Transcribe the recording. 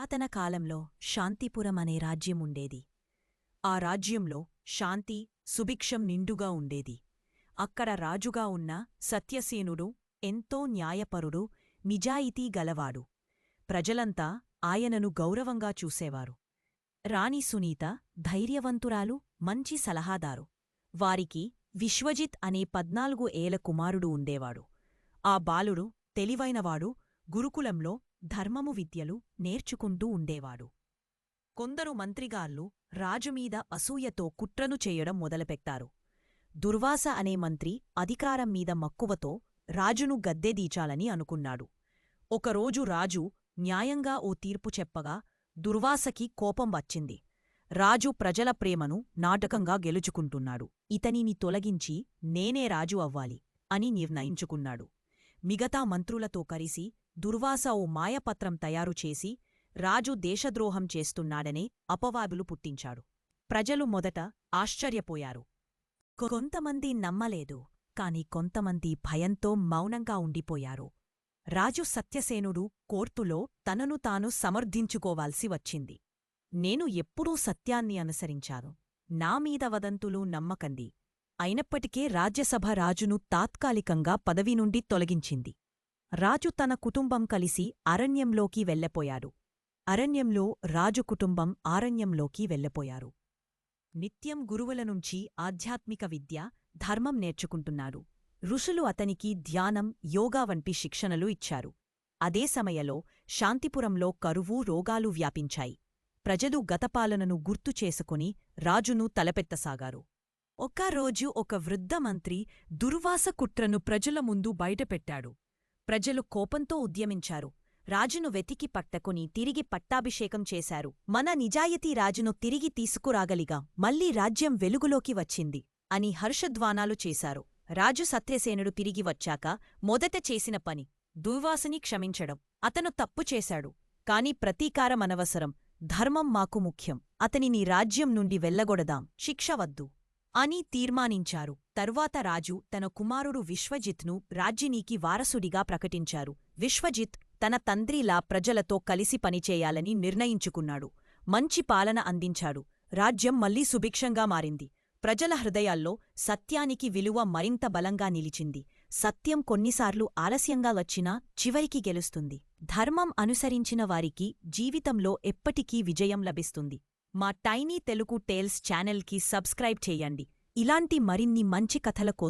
పురాతన కాలంలో శాంతిపురం అనే రాజ్యముండేది. ఆ రాజ్యంలో శాంతి సుభిక్షం నిండుగా ఉండేది. అక్కడ రాజుగా ఉన్న సత్యసేనుడు ఎంతో న్యాయపరుడు, నిజాయితీ గలవాడు. ప్రజలంతా ఆయనను గౌరవంగా చూసేవారు. రాణి సునీత ధైర్యవంతురాలు, మంచి సలహాదారు. వారికి విశ్వజిత్ అనే 14 ఏళ్ల కుమారుడు ఉండేవాడు. ఆ బాలుడు తెలివైనవాడు, గురుకులంలో ధర్మము విద్యలు నేర్చుకుంటూ ఉండేవాడు. కొందరు మంత్రిగాళ్ళు రాజుమీద అసూయతో కుట్రను చేయడం మొదలుపెట్టారు. దుర్వాస అనే మంత్రి అధికారం మీద మక్కువతో రాజును గద్దెదీచాలని అనుకున్నాడు. ఒకరోజు రాజు న్యాయంగా ఓ తీర్పు చెప్పగా దుర్వాసకి కోపం వచ్చింది. రాజు ప్రజల ప్రేమను నాటకంగా గెలుచుకుంటున్నాడు, ఇతనిని తొలగించి నేనే రాజు అవ్వాలి అని నిర్ణయించుకున్నాడు. మిగతా మంత్రులతో కలిసి దుర్వాస ఓ మాయపత్రం తయారుచేసి రాజు దేశద్రోహం చేస్తున్నాడనే అపవాదులు పుట్టించాడు. ప్రజలు మొదట ఆశ్చర్యపోయారు. కొంతమంది నమ్మలేదు, కాని కొంతమంది భయంతో మౌనంగా ఉండిపోయారు. రాజు సత్యసేనుడు కోర్టులో తనను తాను సమర్థించుకోవాల్సి వచ్చింది. నేను ఎప్పుడూ సత్యాన్ని అనుసరించాను. నామీద వదంతులు నమ్మకండి. అయినప్పటికే రాజ్యసభ రాజును తాత్కాలికంగా పదవి నుండి తొలగించింది. రాజు తన కుటుంబం కలిసి అరణ్యంలోకి వెళ్ళిపోయాడు. అరణ్యంలో రాజు కుటుంబం ఆరణ్యంలోకి వెళ్ళిపోయారు. నిత్యం గురువులనుంచి ఆధ్యాత్మిక విద్య, ధర్మం నేర్చుకుంటున్నాడు. ఋషులు అతనికి ధ్యానం, యోగా వంటి శిక్షణలు ఇచ్చారు. అదే సమయంలో శాంతిపురంలో కరువు, రోగాలు వ్యాపించాయి. ప్రజలు గతపాలనను గుర్తు చేసుకుని రాజును తలపెట్టసాగారు. ఒక్కరోజు ఒక వృద్ధ మంత్రి దుర్వాస కుట్రను ప్రజల ముందు బయటపెట్టాడు. ప్రజలు కోపంతో ఉద్యమించారు. రాజును వెతికి పట్టకుని తిరిగి పట్టాభిషేకం చేశారు. మన నిజాయితీ రాజును తిరిగి తీసుకురాగలిగా మళ్లీ రాజ్యం వెలుగులోకి వచ్చింది అని హర్షధ్వానాలు చేశారు. రాజు సత్యసేనుడు తిరిగి వచ్చాక మొదట చేసిన పని దుర్వాసని క్షమించడం. అతను తప్పు చేశాడు, కాని ప్రతీకారం అనవసరం. ధర్మం మాకు ముఖ్యం. అతనిని రాజ్యం నుండి వెళ్లగొడదాం, శిక్ష వద్దు అని తీర్మానించారు. తరువాత రాజు తన కుమారుడు విశ్వజిత్ను రాజ్యానికి వారసుడిగా ప్రకటించారు. విశ్వజిత్ తన తండ్రిలా ప్రజలతో కలిసి పనిచేయాలని నిర్ణయించుకున్నాడు. మంచి పాలన అందించాడు. రాజ్యం మళ్లీ సుభిక్షంగా మారింది. ప్రజల హృదయాల్లో సత్యానికి విలువ మరింత బలంగా నిలిచింది. సత్యం కొన్నిసార్లు ఆలస్యంగా వచ్చినా చివరికి గెలుస్తుంది. ధర్మం అనుసరించిన వారికి జీవితంలో ఎప్పటికీ విజయం లభిస్తుంది. మా టైనీ తెలుగు టేల్స్ ఛానల్కి సబ్స్క్రైబ్ చేయండి. ఇలాంటి మరిన్ని మంచి కథల కోసం